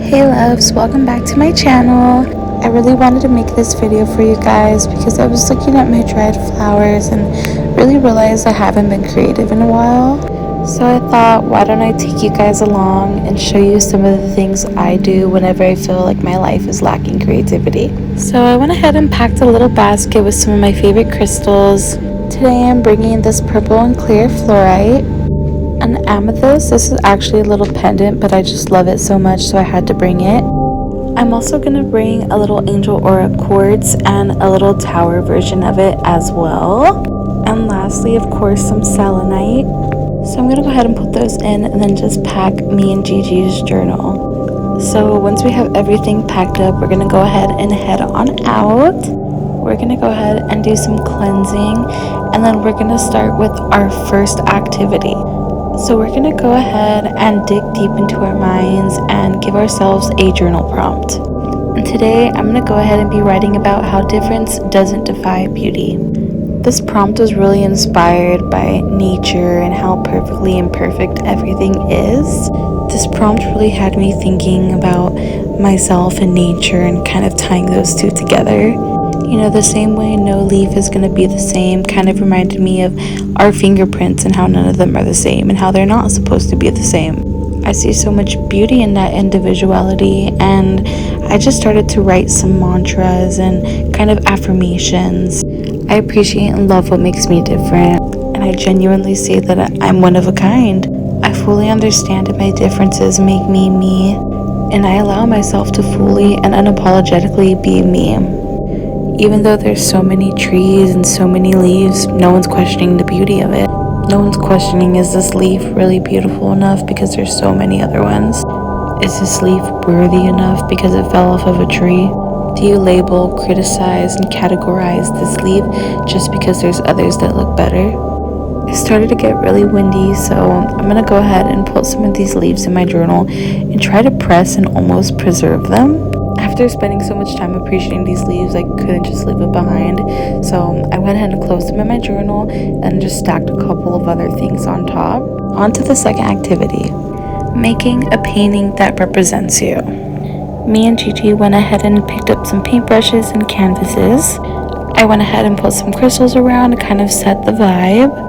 Hey loves, welcome back to my channel. I really wanted to make this video for you guys because I was looking at my dried flowers and really realized I haven't been creative in a while. So I thought, why don't I take you guys along and show you some of the things I do whenever I feel like my life is lacking creativity. So I went ahead and packed a little basket with some of my favorite crystals. Today I'm bringing this purple and clear fluorite. An amethyst. This is actually a little pendant, but I just love it so much, so I had to bring it. I'm also going to bring a little angel aura quartz and a little tower version of it as well. And lastly, of course, some selenite. So I'm going to go ahead and put those in and then just pack me and Gigi's journal. So once we have everything packed up, we're going to go ahead and head on out. We're going to go ahead and do some cleansing, and then we're going to start with our first activity. So we're going to go ahead and dig deep into our minds and give ourselves a journal prompt. And today I'm going to go ahead and be writing about how difference doesn't defy beauty. This prompt was really inspired by nature and how perfectly imperfect everything is. This prompt really had me thinking about myself and nature and kind of tying those two together. You know, the same way no leaf is going to be the same kind of reminded me of our fingerprints and how none of them are the same and how they're not supposed to be the same. I see so much beauty in that individuality, and I just started to write some mantras and kind of affirmations. I appreciate and love what makes me different, and I genuinely see that I'm one of a kind. I fully understand that my differences make me me, and I allow myself to fully and unapologetically be me. Even though there's so many trees and so many leaves, no one's questioning the beauty of it. No one's questioning, is this leaf really beautiful enough because there's so many other ones? Is this leaf worthy enough because it fell off of a tree? Do you label, criticize, and categorize this leaf just because there's others that look better? It started to get really windy, so I'm going to go ahead and put some of these leaves in my journal and try to press and almost preserve them. After spending so much time appreciating these leaves, I couldn't just leave it behind. So I went ahead and closed them in my journal and just stacked a couple of other things on top. On to the second activity, making a painting that represents you. Me and Gigi went ahead and picked up some paintbrushes and canvases. I went ahead and put some crystals around to kind of set the vibe.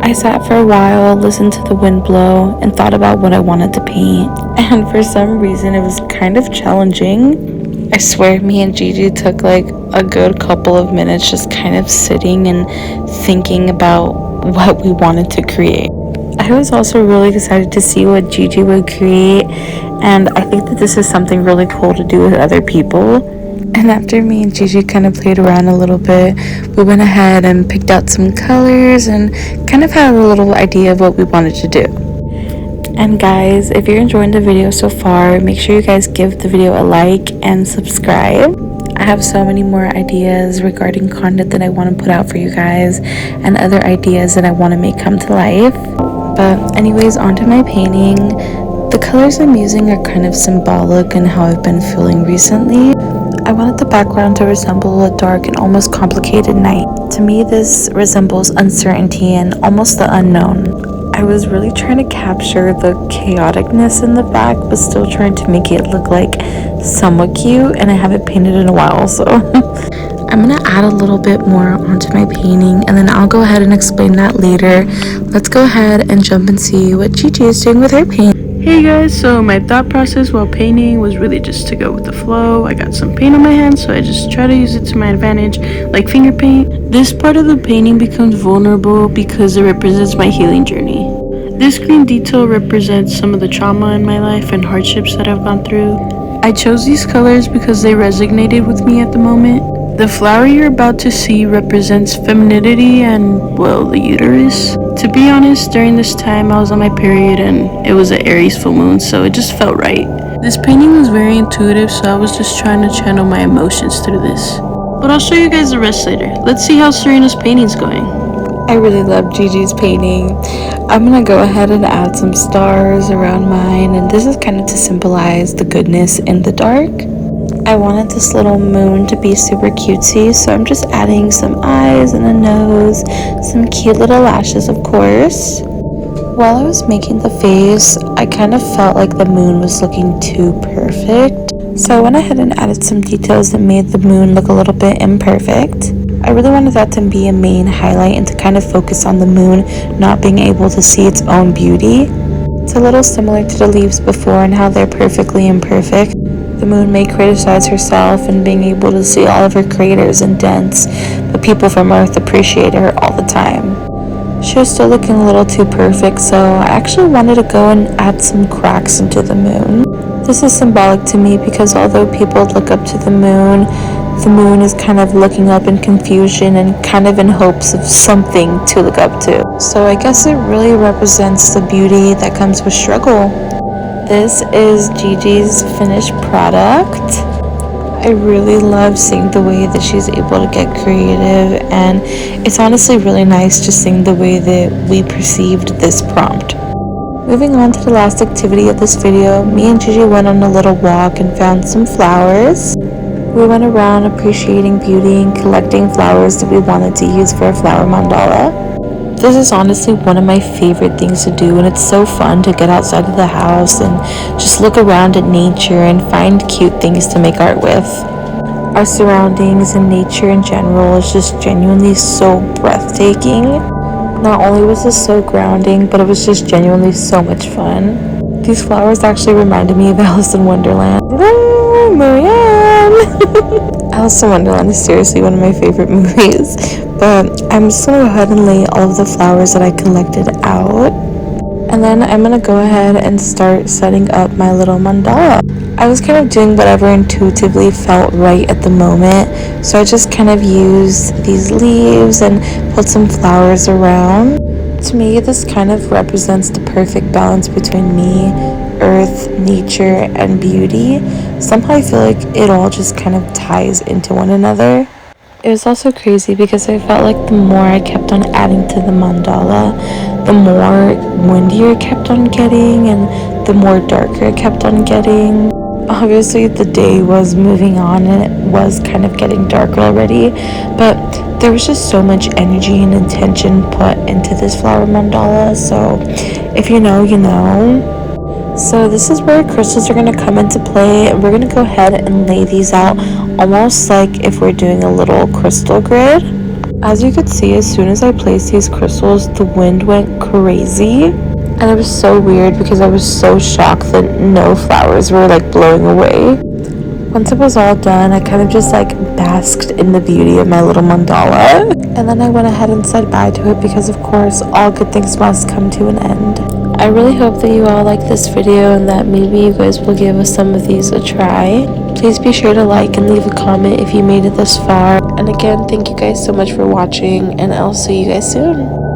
I sat for a while, listened to the wind blow, and thought about what I wanted to paint. And for some reason, it was kind of challenging. I swear me and Gigi took like a good couple of minutes just kind of sitting and thinking about what we wanted to create. I was also really excited to see what Gigi would create, and I think that this is something really cool to do with other people. And after me and Gigi kind of played around a little bit, we went ahead and picked out some colors and kind of had a little idea of what we wanted to do. And guys, if you're enjoying the video so far, make sure you guys give the video a like and subscribe. I have so many more ideas regarding content that I want to put out for you guys and other ideas that I want to make come to life. But anyways, on to my painting. The colors I'm using are kind of symbolic in how I've been feeling recently. I wanted the background to resemble a dark and almost complicated night. To me, this resembles uncertainty and almost the unknown. I was really trying to capture the chaoticness in the back, but still trying to make it look like somewhat cute, and I haven't painted in a while, so I'm gonna add a little bit more onto my painting, and then I'll go ahead and explain that later. Let's go ahead and jump and see what Gigi is doing with her paint. Hey guys, so my thought process while painting was really just to go with the flow. I got some paint on my hands, so I just try to use it to my advantage, like finger paint. This part of the painting becomes vulnerable because it represents my healing journey. This green detail represents some of the trauma in my life and hardships that I've gone through. I chose these colors because they resonated with me at the moment. The flower you're about to see represents femininity and, well, the uterus. To be honest, during this time I was on my period and it was an Aries full moon, so it just felt right. This painting was very intuitive, so I was just trying to channel my emotions through this. But I'll show you guys the rest later. Let's see how Serena's painting's going. I really love Gigi's painting. I'm gonna go ahead and add some stars around mine, and this is kind of to symbolize the goodness in the dark. I wanted this little moon to be super cutesy, so I'm just adding some eyes and a nose, some cute little lashes, of course. While I was making the face, I kind of felt like the moon was looking too perfect. So I went ahead and added some details that made the moon look a little bit imperfect. I really wanted that to be a main highlight and to kind of focus on the moon not being able to see its own beauty. It's a little similar to the leaves before and how they're perfectly imperfect. The moon may criticize herself and being able to see all of her craters and dents, but people from Earth appreciate her all the time. She was still looking a little too perfect, so I actually wanted to go and add some cracks into the moon. This is symbolic to me because although people look up to the moon is kind of looking up in confusion and kind of in hopes of something to look up to. So I guess it really represents the beauty that comes with struggle. This is Gigi's finished product. I really love seeing the way that she's able to get creative, and it's honestly really nice just seeing the way that we perceived this prompt. Moving on to the last activity of this video, me and Gigi went on a little walk and found some flowers. We went around appreciating beauty and collecting flowers that we wanted to use for a flower mandala. This is honestly one of my favorite things to do, and it's so fun to get outside of the house and just look around at nature and find cute things to make art with. Our surroundings and nature in general is just genuinely so breathtaking. Not only was this so grounding, but it was just genuinely so much fun. These flowers actually reminded me of Alice in Wonderland. Marianne! Alice in Wonderland is seriously one of my favorite movies, but I'm just gonna go ahead and lay all of the flowers that I collected out, and then I'm gonna go ahead and start setting up my little mandala. I was kind of doing whatever intuitively felt right at the moment, so I just kind of used these leaves and put some flowers around. To me, this kind of represents the perfect balance between me, earth, nature, and beauty. Somehow I feel like it all just kind of ties into one another. It was also crazy because I felt like the more I kept on adding to the mandala, the more windier it kept on getting and the more darker it kept on getting. Obviously the day was moving on and it was kind of getting darker already, but there was just so much energy and intention put into this flower mandala, so if you know, you know. So this is where crystals are going to come into play, and we're going to go ahead and lay these out almost like if we're doing a little crystal grid. As you could see, as soon as I placed these crystals, the wind went crazy, and it was so weird because I was so shocked that no flowers were like blowing away. Once it was all done, I kind of just like basked in the beauty of my little mandala, and then I went ahead and said bye to it because of course all good things must come to an end. I really hope that you all like this video and that maybe you guys will give us some of these a try. Please be sure to like and leave a comment if you made it this far. And again, thank you guys so much for watching, and I'll see you guys soon.